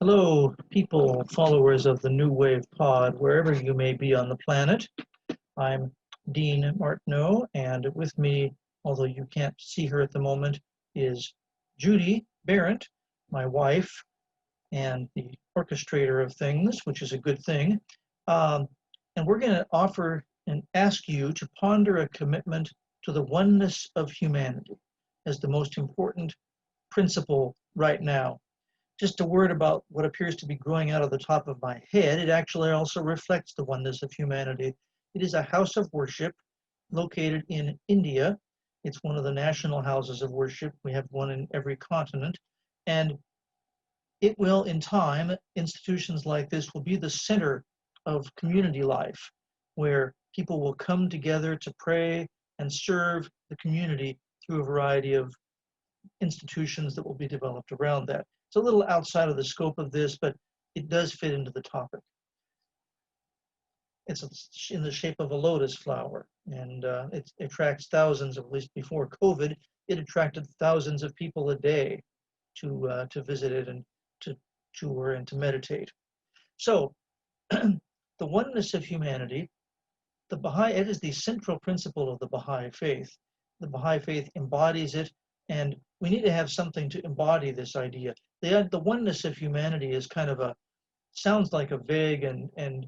Hello, people, followers of the New Wave Pod, wherever you may be on the planet. I'm Dean Martineau, and with me, although you can't see her at the moment, is Judy Barrett, my wife, and the orchestrator of things, which is a good thing. And we're going to offer and ask you to ponder a commitment to the oneness of humanity as the most important principle right now. Just a word about what appears to be growing out of the top of my head. It actually also reflects the oneness of humanity. It is a house of worship located in India. It's one of the national houses of worship. We have one in every continent. And it will, in time, institutions like this will be the center of community life, where people will come together to pray and serve the community through a variety of institutions that will be developed around that. It's a little outside of the scope of this, but it does fit into the topic. It's in the shape of a lotus flower, and it attracts thousands, at least before COVID, it attracted thousands of people a day to visit it and to tour and to meditate. So the oneness of humanity, the Baha'i, it is the central principle of the Baha'i faith. The Baha'i faith embodies it, and we need to have something to embody this idea. The oneness of humanity is kind of sounds like a vague and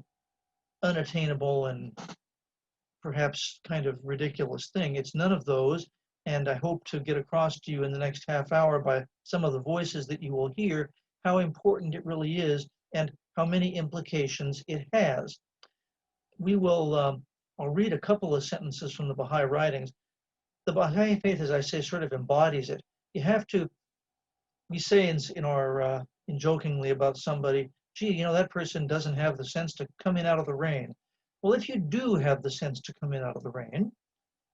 unattainable and perhaps kind of ridiculous thing. It's none of those, and I hope to get across to you in the next half hour by some of the voices that you will hear how important it really is and how many implications it has. We will, I'll read a couple of sentences from the Baha'i writings. The Baha'i faith, as I say, sort of embodies it. You have to, we say in jokingly about somebody, gee, that person doesn't have the sense to come in out of the rain. Well, if you do have the sense to come in out of the rain,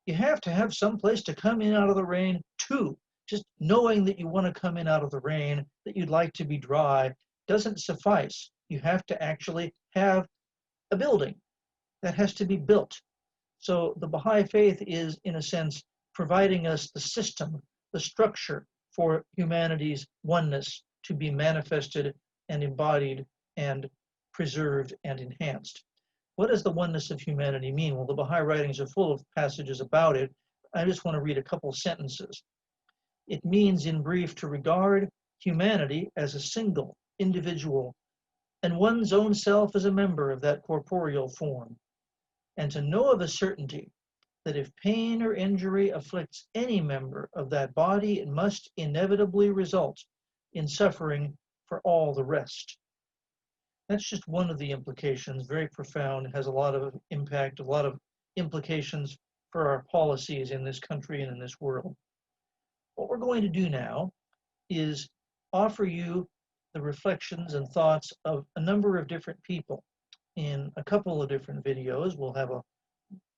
you have to have some place to come in out of the rain too. Just knowing that you want to come in out of the rain, that you'd like to be dry, doesn't suffice. You have to actually have a building that has to be built. So the Baha'i faith is, in a sense, providing us the system, the structure for humanity's oneness to be manifested and embodied and preserved and enhanced. What does the oneness of humanity mean? Well, the Baha'i writings are full of passages about it. I just want to read a couple sentences. It means, in brief, to regard humanity as a single individual and one's own self as a member of that corporeal form, and to know of a certainty that if pain or injury afflicts any member of that body, it must inevitably result in suffering for all the rest. That's just one of the implications, very profound. It has a lot of impact, a lot of implications for our policies in this country and in this world. What we're going to do now is offer you the reflections and thoughts of a number of different people in a couple of different videos. We'll have a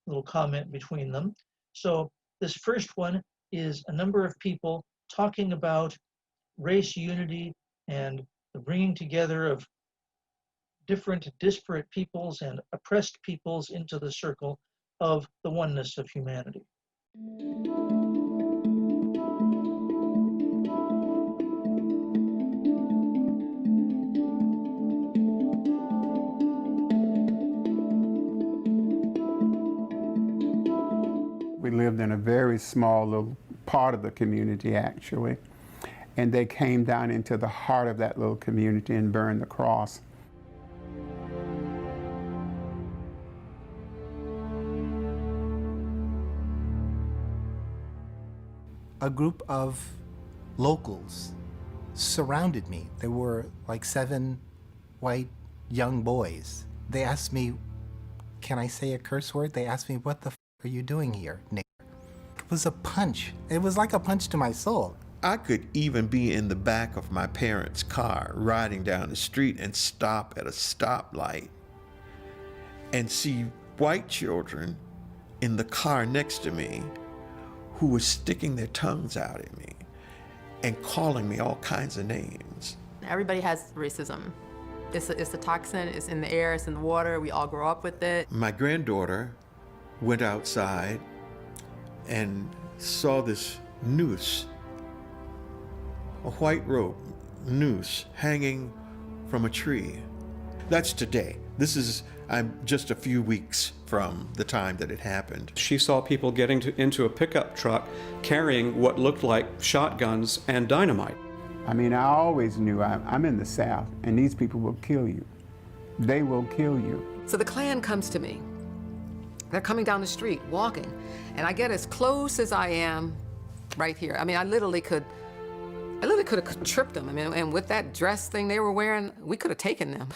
little comment between them. So this first one is a number of people talking about race unity and the bringing together of different disparate peoples and oppressed peoples into the circle of the oneness of humanity. We lived in a very small little part of the community, actually, and they came down into the heart of that little community and burned the cross. A group of locals surrounded me. There were like 7 white young boys. They asked me, can I say a curse word? They asked me, what the f are you doing here, Nick? It was a punch. It was like a punch to my soul. I could even be in the back of my parents' car riding down the street and stop at a stoplight and see white children in the car next to me who were sticking their tongues out at me and calling me all kinds of names. Everybody has racism. It's a toxin, it's in the air, it's in the water, we all grow up with it. My granddaughter went outside and saw this noose, a white rope noose hanging from a tree. That's today. I'm just a few weeks from the time that it happened. She saw people getting into a pickup truck carrying what looked like shotguns and dynamite. I mean, I always knew I'm in the South, and these people will kill you. They will kill you. So the Klan comes to me. They're coming down the street, walking, and I get as close as I am right here. I mean, I literally could have tripped them. I mean, and with that dress thing they were wearing, we could have taken them.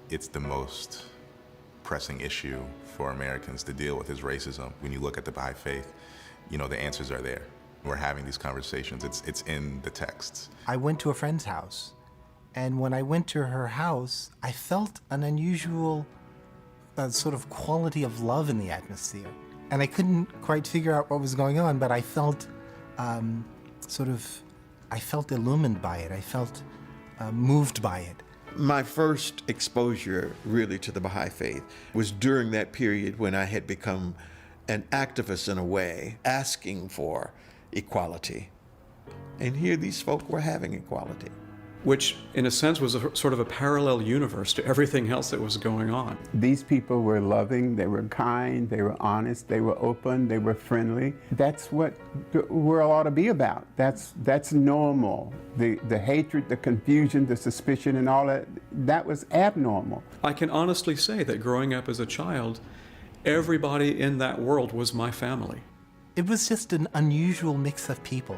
It's the most pressing issue for Americans to deal with is racism. When you look at the Baha'i faith, you know, the answers are there. We're having these conversations. It's in the texts. I went to a friend's house, and when I went to her house, I felt an unusual sort of quality of love in the atmosphere. And I couldn't quite figure out what was going on, but I felt I felt illumined by it. I felt moved by it. My first exposure really to the Baha'i faith was during that period when I had become an activist in a way, asking for equality. And here these folk were having equality. Which, in a sense, was sort of a parallel universe to everything else that was going on. These people were loving, they were kind, they were honest, they were open, they were friendly. That's what the world ought to be about. That's normal. The hatred, the confusion, the suspicion, and all that was abnormal. I can honestly say that growing up as a child, everybody in that world was my family. It was just an unusual mix of people.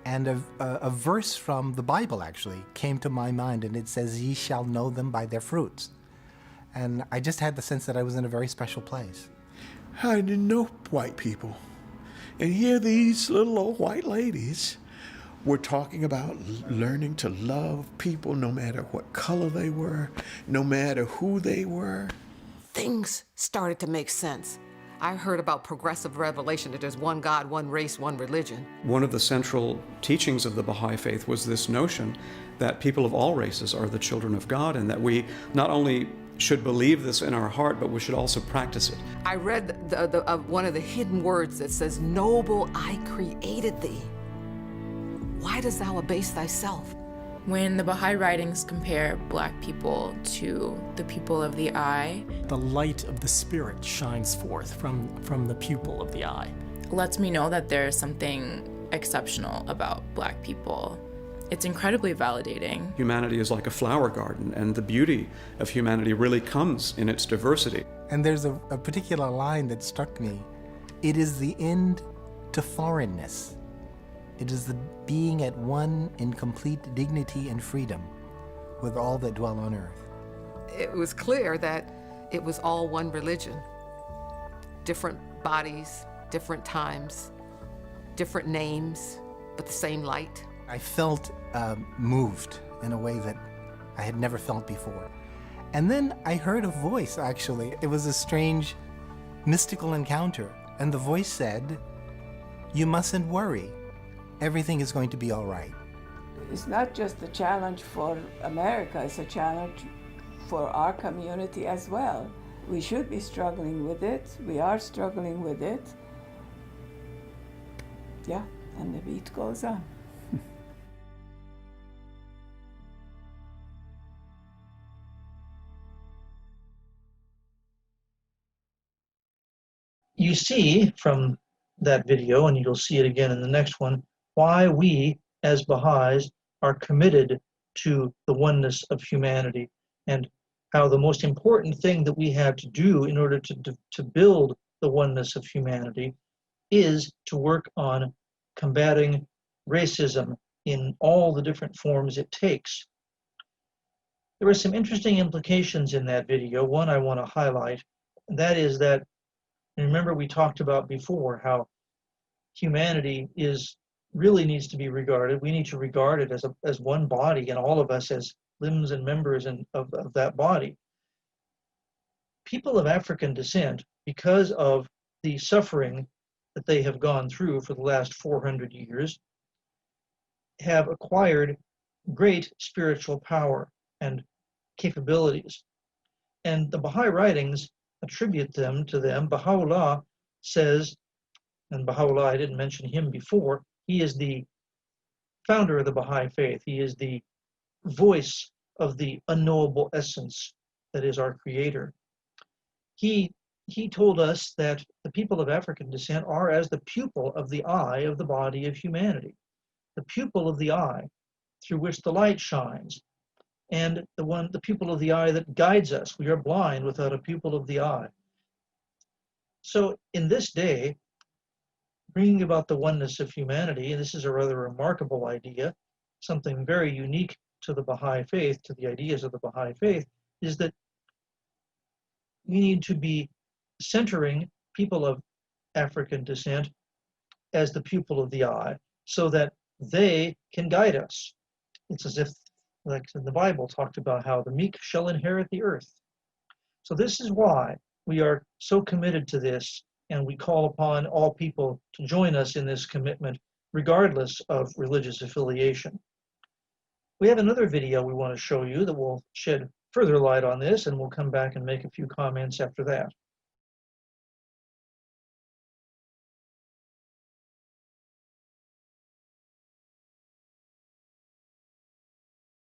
And a verse from the Bible actually came to my mind, and it says, "Ye shall know them by their fruits." And I just had the sense that I was in a very special place. I didn't know white people. And here these little old white ladies were talking about learning to love people no matter what color they were, no matter who they were. Things started to make sense. I heard about progressive revelation, that there's one God, one race, one religion. One of the central teachings of the Baha'i faith was this notion that people of all races are the children of God, and that we not only should believe this in our heart, but we should also practice it. I read one of the hidden words that says, "Noble, I created thee. Why dost thou abase thyself?" When the Baha'i writings compare Black people to the people of the eye, the light of the spirit shines forth from the pupil of the eye. Lets me know that there's something exceptional about Black people. It's incredibly validating. Humanity is like a flower garden, and the beauty of humanity really comes in its diversity. And there's a particular line that struck me. It is the end to foreignness. It is the being at one in complete dignity and freedom with all that dwell on earth. It was clear that it was all one religion. Different bodies, different times, different names, but the same light. I felt moved in a way that I had never felt before. And then I heard a voice, actually. It was a strange, mystical encounter. And the voice said, "You mustn't worry. Everything is going to be all right." It's not just a challenge for America, it's a challenge for our community as well. We should be struggling with it. We are struggling with it. Yeah, and the beat goes on. You see from that video, and you'll see it again in the next one, why we as Baha'is are committed to the oneness of humanity, and how the most important thing that we have to do in order to build the oneness of humanity is to work on combating racism in all the different forms it takes. There are some interesting implications in that video. One I want to highlight, and that is that, remember we talked about before how humanity really needs to be regarded. We need to regard it as one body, and all of us as limbs and members of that body. People of African descent, because of the suffering that they have gone through for the last 400 years, have acquired great spiritual power and capabilities. And the Baha'i writings attribute them to them. Baha'u'llah says, and Baha'u'llah, I didn't mention him before, he is the founder of the Baha'i faith. He is the voice of the unknowable essence that is our creator. He told us that the people of African descent are as the pupil of the eye of the body of humanity, the pupil of the eye through which the light shines, and the pupil of the eye that guides us. We are blind without a pupil of the eye. So in this day, bringing about the oneness of humanity, and this is a rather remarkable idea, something very unique to the Baha'i faith, to the ideas of the Baha'i faith, is that we need to be centering people of African descent as the pupil of the eye so that they can guide us. It's as if, like in the Bible, talked about how the meek shall inherit the earth. So this is why we are so committed to this, and we call upon all people to join us in this commitment, regardless of religious affiliation. We have another video we want to show you that will shed further light on this, and we'll come back and make a few comments after that.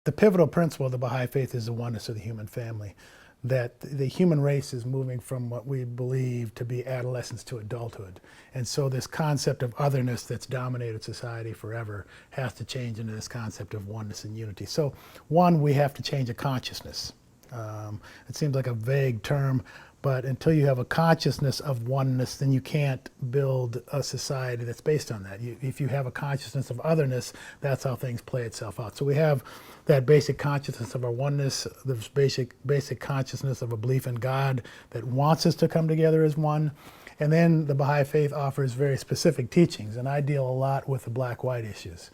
The pivotal principle of the Baha'i faith is the oneness of the human family, that the human race is moving from what we believe to be adolescence to adulthood. And so this concept of otherness that's dominated society forever has to change into this concept of oneness and unity. So one, we have to change a consciousness. It seems like a vague term, but until you have a consciousness of oneness, then you can't build a society that's based on that. If you have a consciousness of otherness, that's how things play itself out. So we have that basic consciousness of our oneness, this basic consciousness of a belief in God that wants us to come together as one. And then the Baha'i faith offers very specific teachings, and I deal a lot with the black-white issues.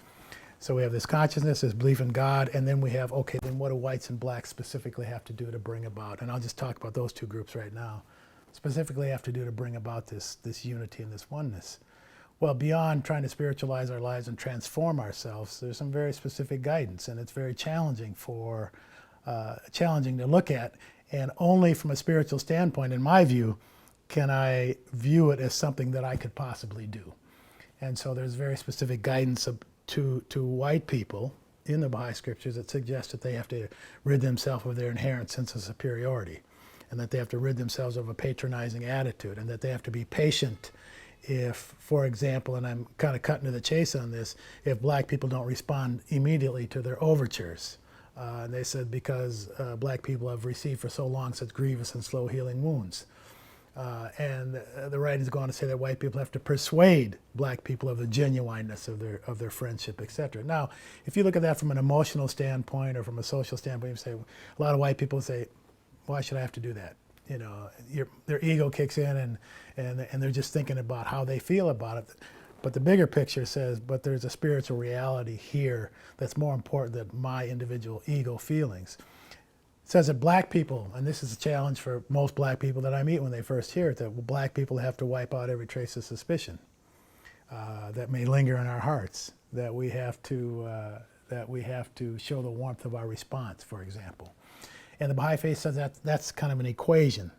So we have this consciousness, this belief in God, and then we have, okay, then what do whites and blacks specifically have to do to bring about, and I'll just talk about those two groups right now, specifically have to do to bring about this unity and this oneness. Well, beyond trying to spiritualize our lives and transform ourselves, there's some very specific guidance, and it's very challenging to look at, and only from a spiritual standpoint, in my view, can I view it as something that I could possibly do. And so there's very specific guidance to white people in the Baha'i scriptures that suggest that they have to rid themselves of their inherent sense of superiority, and that they have to rid themselves of a patronizing attitude, and that they have to be patient if, for example, and I'm kind of cutting to the chase on this, if black people don't respond immediately to their overtures. And they said because black people have received for so long such grievous and slow healing wounds. And the writings go on to say that white people have to persuade black people of the genuineness of their friendship, etc. Now, if you look at that from an emotional standpoint or from a social standpoint, you say, a lot of white people say, why should I have to do that? You know, their ego kicks in and they're just thinking about how they feel about it. But the bigger picture says, but there's a spiritual reality here that's more important than my individual ego feelings. It says that black people, and this is a challenge for most black people that I meet when they first hear it, that black people have to wipe out every trace of suspicion that may linger in our hearts, that we have to show the warmth of our response, for example. And the Baha'i faith says that that's kind of an equation,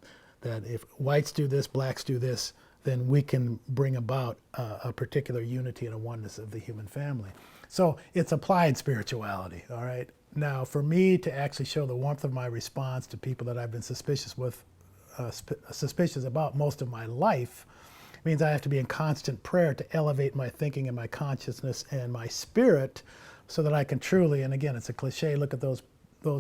that if whites do this, blacks do this, then we can bring about a particular unity and a oneness of the human family. So it's applied spirituality, all right? Now, for me to actually show the warmth of my response to people that I've been suspicious about most of my life means I have to be in constant prayer to elevate my thinking and my consciousness and my spirit so that I can truly, and again, it's a cliche, look at those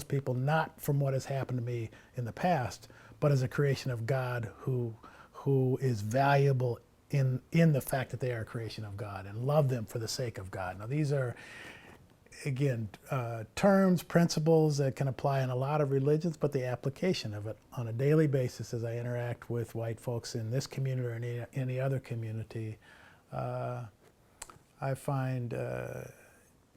people not from what has happened to me in the past, but as a creation of God who is valuable in the fact that they are a creation of God, and love them for the sake of God. Now, these are, again, terms, principles that can apply in a lot of religions, but the application of it on a daily basis as I interact with white folks in this community or any other community, I find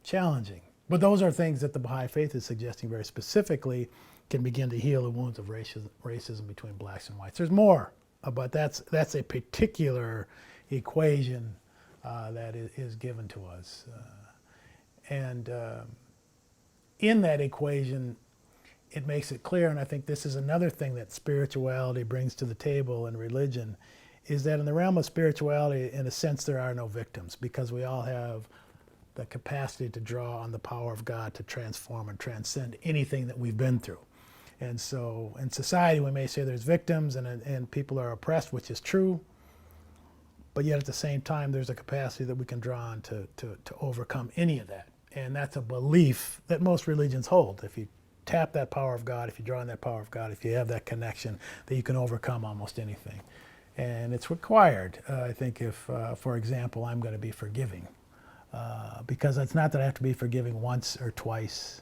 challenging. But those are things that the Baha'i faith is suggesting very specifically can begin to heal the wounds of racism between blacks and whites. There's more, but that's a particular equation that is given to us. And in that equation, it makes it clear, and I think this is another thing that spirituality brings to the table and religion, is that in the realm of spirituality, in a sense, there are no victims, because we all have the capacity to draw on the power of God to transform and transcend anything that we've been through. And so in society, we may say there's victims and people are oppressed, which is true, but yet at the same time, there's a capacity that we can draw on to overcome any of that. And that's a belief that most religions hold. If you tap that power of God, if you draw on that power of God, if you have that connection, that you can overcome almost anything. And it's required, I think, if, for example, I'm going to be forgiving. Because it's not that I have to be forgiving once or twice.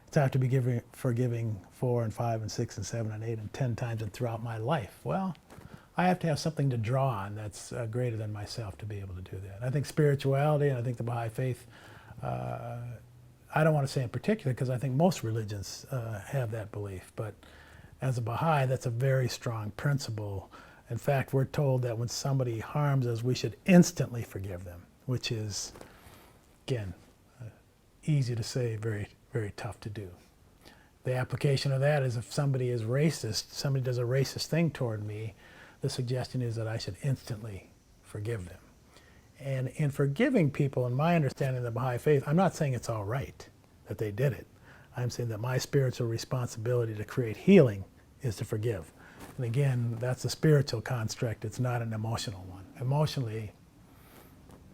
It's I have to be forgiving 4 and 5 and 6 and 7 and 8 and 10 times and throughout my life. Well, I have to have something to draw on that's greater than myself to be able to do that. I think spirituality, and I think the Baha'i faith, I don't want to say in particular, because I think most religions have that belief, but as a Baha'i, that's a very strong principle. In fact, we're told that when somebody harms us, we should instantly forgive them, which is, again, easy to say, very, very tough to do. The application of that is if somebody is racist, somebody does a racist thing toward me, the suggestion is that I should instantly forgive them. And in forgiving people, in my understanding of the Baha'i faith, I'm not saying it's all right that they did it. I'm saying that my spiritual responsibility to create healing is to forgive. And again, that's a spiritual construct. It's not an emotional one. Emotionally,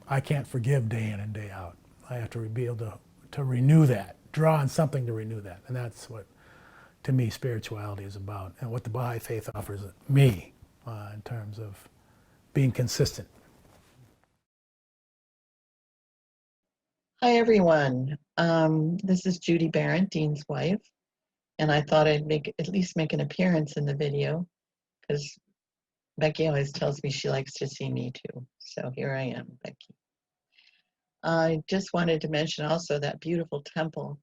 I can't forgive day in and day out. I have to be able to renew that, draw on something to renew that. And that's what, to me, spirituality is about, and what the Baha'i faith offers me in terms of being consistent. Hi, everyone. This is Judy Barrett, Dean's wife, and I thought I'd at least make an appearance in the video, because Becky always tells me she likes to see me too. So here I am, Becky. I just wanted to mention also that beautiful temple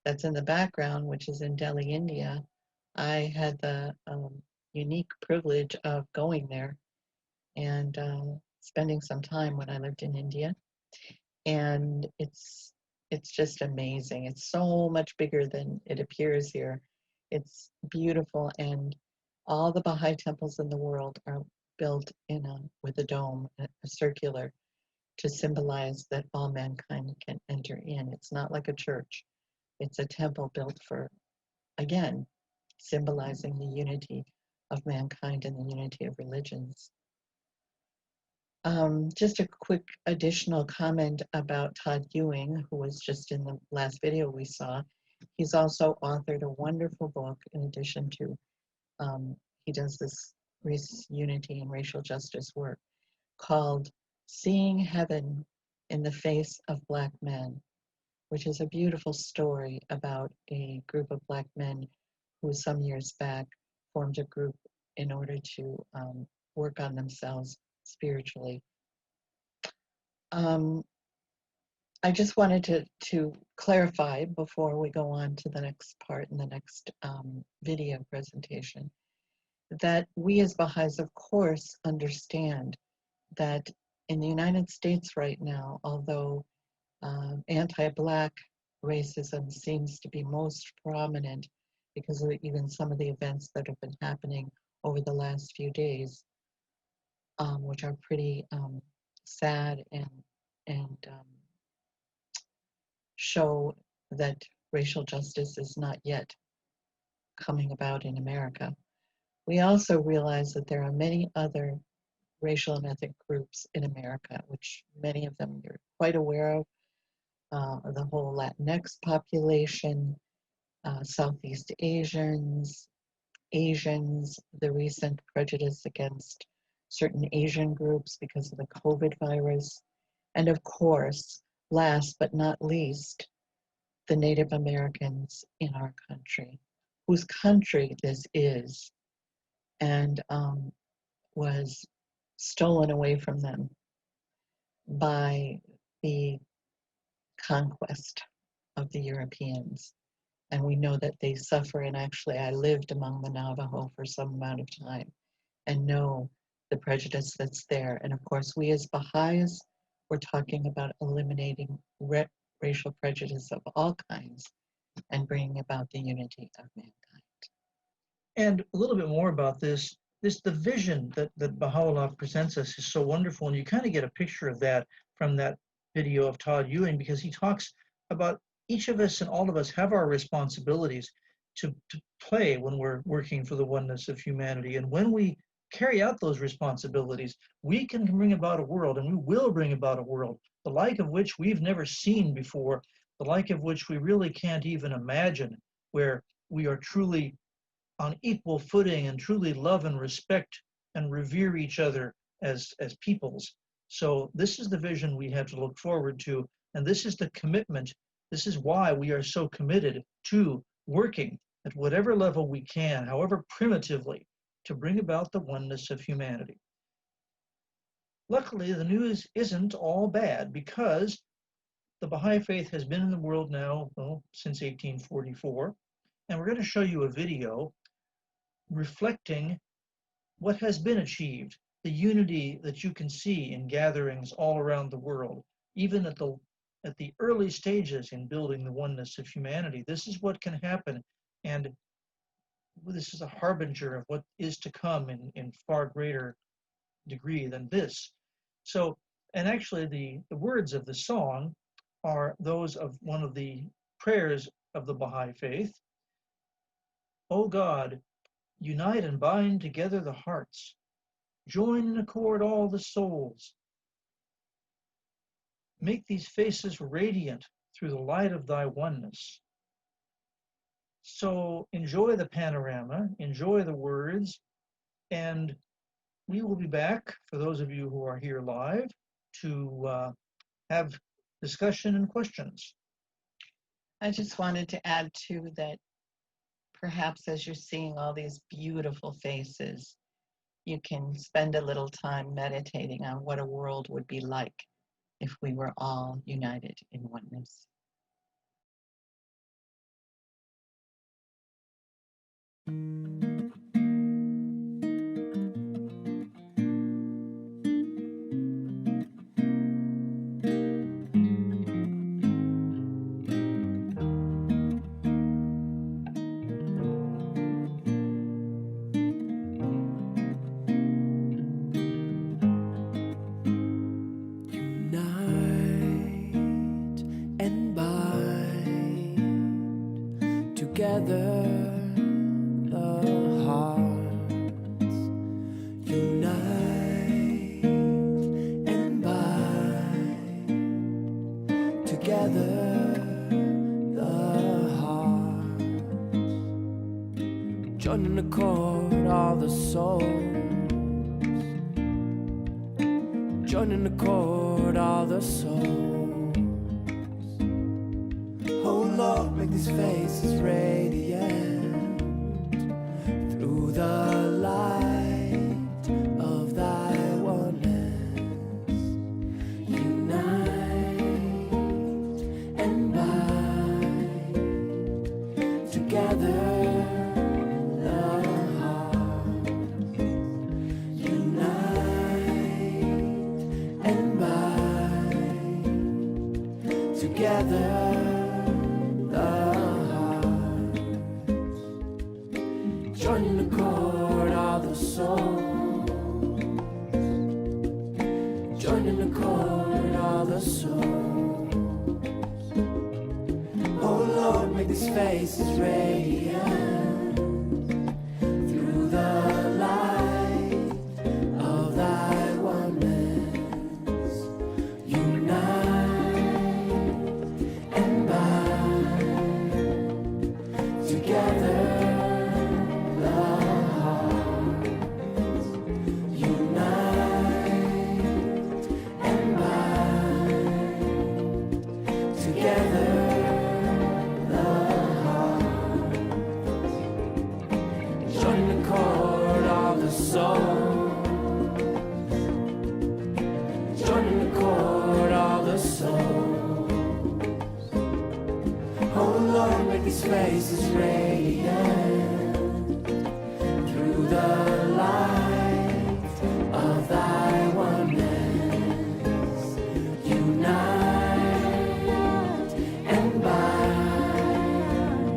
that's in the background, which is in Delhi, India. I had the unique privilege of going there and spending some time when I lived in India. And it's just amazing. It's so much bigger than it appears here. It's beautiful, and all the Baha'i temples in the world are built with a dome, a circular, to symbolize that all mankind can enter in. It's not like a church. It's a temple built for, again, symbolizing the unity of mankind and the unity of religions. Just a quick additional comment about Todd Ewing, who was just in the last video we saw. He's also authored a wonderful book in addition to, he does this race unity and racial justice work called Seeing Heaven in the Face of Black Men, which is a beautiful story about a group of Black men who some years back formed a group in order to work on themselves spiritually. I just wanted to clarify before we go on to the next part in the next video presentation that we as Baha'is, of course, understand that in the United States right now, although anti-Black racism seems to be most prominent because of even some of the events that have been happening over the last few days, which are pretty sad and show that racial justice is not yet coming about in America. We also realize that there are many other racial and ethnic groups in America, which many of them you're quite aware of, the whole Latinx population, Southeast Asians, the recent prejudice against certain Asian groups because of the COVID virus, and of course, last but not least, the Native Americans in our country, whose country this is, and was stolen away from them by the conquest of the Europeans. And we know that they suffer, and actually I lived among the Navajo for some amount of time and know the prejudice that's there. And of course, we as Baha'is, we're talking about eliminating racial prejudice of all kinds and bringing about the unity of mankind. And a little bit more about this, the vision that Baha'u'llah presents us is so wonderful, and you kind of get a picture of that from that video of Todd Ewing, because he talks about each of us and all of us have our responsibilities to play when we're working for the oneness of humanity. And when we carry out those responsibilities, we can bring about a world, and we will bring about a world, the like of which we've never seen before, the like of which we really can't even imagine, where we are truly on equal footing and truly love and respect and revere each other as peoples. So this is the vision we have to look forward to, and this is the commitment. This is why we are so committed to working at whatever level we can, however primitively, to bring about the oneness of humanity. Luckily, the news isn't all bad, because the Baha'i faith has been in the world now, well, since 1844, and we're going to show you a video reflecting what has been achieved, the unity that you can see in gatherings all around the world, even at the early stages in building the oneness of humanity. This is what can happen, and this is a harbinger of what is to come in far greater degree than this. So, and actually the words of the song are those of one of the prayers of the Baha'i faith. O God, unite and bind together the hearts. Join in accord all the souls. Make these faces radiant through the light of thy oneness. So enjoy the panorama, enjoy the words, and we will be back, for those of you who are here live, to have discussion and questions. I just wanted to add too that perhaps as you're seeing all these beautiful faces, you can spend a little time meditating on what a world would be like if we were all united in oneness. Together the hearts, unite and bind. Together the hearts, join in accord all the souls. Join in accord all the souls. Oh Lord, make these faces radiant through the light of thy oneness. Unite and bind together the hearts. Unite and bind together. Join in accord all the souls. Join in accord all the souls. Oh Lord, make these faces radiant through the light of thy oneness. Unite and bind together. Faces radiant through the light of thy oneness. Unite and bind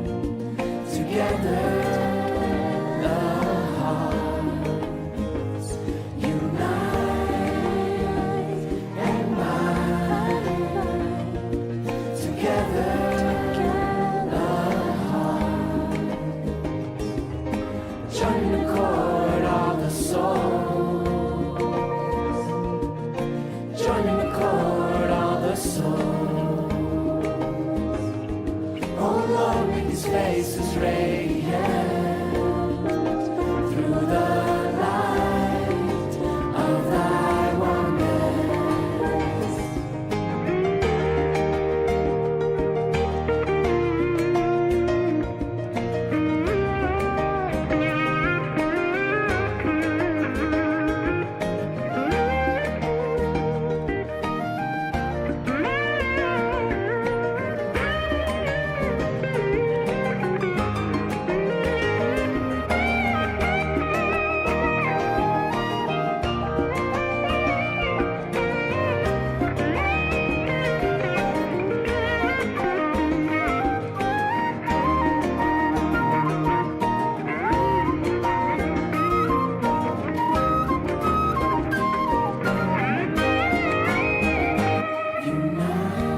face is radiant through the light of thy oneness. Unite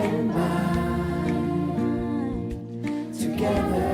and bind together.